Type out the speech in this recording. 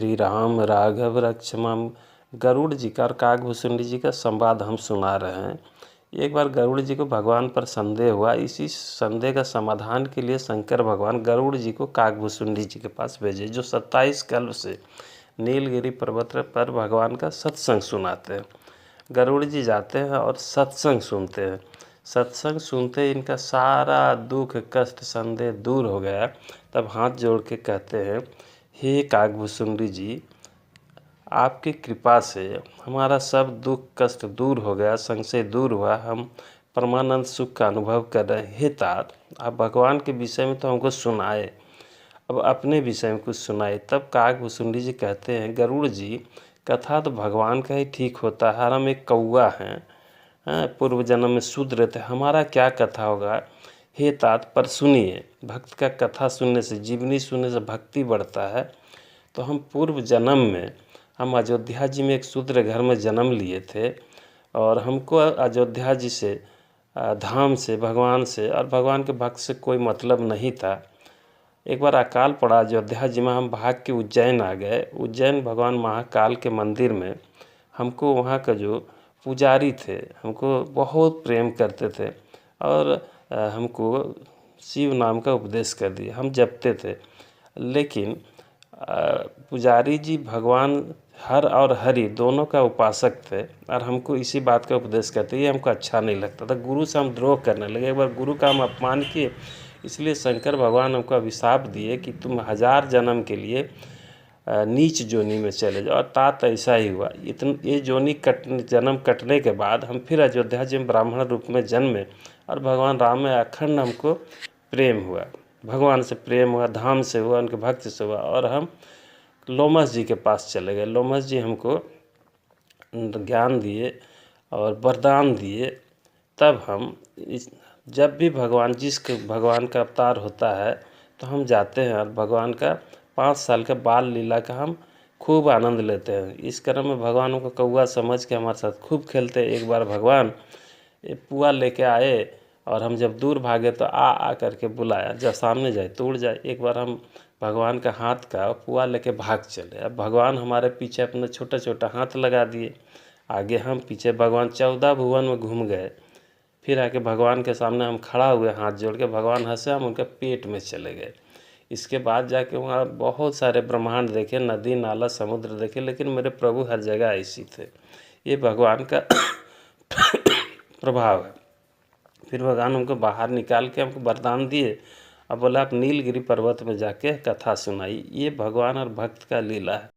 श्री राम राघव रक्षमम। गरुड़ जी का और काकभुसुंडी जी का संवाद हम सुना रहे हैं। एक बार गरुड़ जी को भगवान पर संदेह हुआ। इसी संदेह का समाधान के लिए शंकर भगवान गरुड़ जी को काकभुसुंडी जी के पास भेजे, जो 27 कल्प से नीलगिरी पर्वत पर भगवान का सत्संग सुनाते हैं। गरुड़ जी जाते हैं और सत्संग सुनते हैं। सत्संग सुनते ही इनका सारा दुख कष्ट संदेह दूर हो गया। तब हाथ जोड़ के कहते हैं, हे काकभुसुंडी जी, आपकी कृपा से हमारा सब दुख कष्ट दूर हो गया, संशय दूर हुआ, हम परमानंद सुख का अनुभव कर रहे हैं। हे तात, आप भगवान के विषय में तो हमको सुनाए, अब अपने विषय में कुछ सुनाए। तब काकभुसुंडी जी कहते हैं, गरुड़ जी, कथा तो भगवान का ही ठीक होता है, हम एक कौआ हैं, पूर्व जन्म में शूद्र थे, हमारा क्या कथा होगा। हे तात, पर सुनिए, भक्त का कथा सुनने से, जीवनी सुनने से भक्ति बढ़ता है। तो हम पूर्व जन्म में हम अयोध्या जी में एक शूद्र घर में जन्म लिए थे और हमको अयोध्या जी से, धाम से, भगवान से और भगवान के भक्त से कोई मतलब नहीं था। एक बार अकाल पड़ा अयोध्या जी में, हम भाग के उज्जैन आ गए। उज्जैन भगवान महाकाल के मंदिर में हमको वहाँ का जो पुजारी थे हमको बहुत प्रेम करते थे और हमको शिव नाम का उपदेश कर दिया, हम जपते थे। लेकिन पुजारी जी भगवान हर और हरि दोनों का उपासक थे और हमको इसी बात का उपदेश करते, ये हमको अच्छा नहीं लगता था। गुरु से हम द्रोह करने लगे। एक बार गुरु का हम अपमान किए, इसलिए शंकर भगवान हमको अभिशाप दिए कि तुम 1000 जन्म के लिए नीच जोनी में चले जाओ। और तात ऐसा ही हुआ। ये जोनी जन्म कटने के बाद हम फिर अयोध्या जी में ब्राह्मण रूप में जन्मे और भगवान राम में अखंड हमको प्रेम हुआ, भगवान से प्रेम हुआ, धाम से हुआ, उनके भक्त से हुआ और हम लोमस जी के पास चले गए। लोमस जी हमको ज्ञान दिए और वरदान दिए। तब हम जब भी भगवान का अवतार होता है तो हम जाते हैं और भगवान का 5 साल का बाल लीला का हम खूब आनंद लेते हैं। इस क्रम में भगवान को कौआ समझ के हमारे साथ खूब खेलते हैं। एक बार भगवान पुआ लेके आए और हम जब दूर भागे तो आ करके बुलाया, जब सामने जाए तो उड़ जाए। एक बार हम भगवान का हाथ का पुआ लेके भाग चले। अब भगवान हमारे पीछे अपना छोटा छोटा हाथ लगा दिए, आगे हम पीछे। भगवान 14 भुवन में घूम गए। फिर आके भगवान के सामने हम खड़ा हुए हाथ जोड़ के, भगवान हंसे, हम उनके पेट में चले गए। इसके बाद जाके वहाँ बहुत सारे ब्रह्मांड देखे, नदी नाला समुद्र देखे, लेकिन मेरे प्रभु हर जगह ऐसी थे। ये भगवान का प्रभाव है। फिर भगवान हमको बाहर निकाल के हमको वरदान दिए और बोला, आप नीलगिरी पर्वत में जाके कथा सुनाई। ये भगवान और भक्त का लीला है।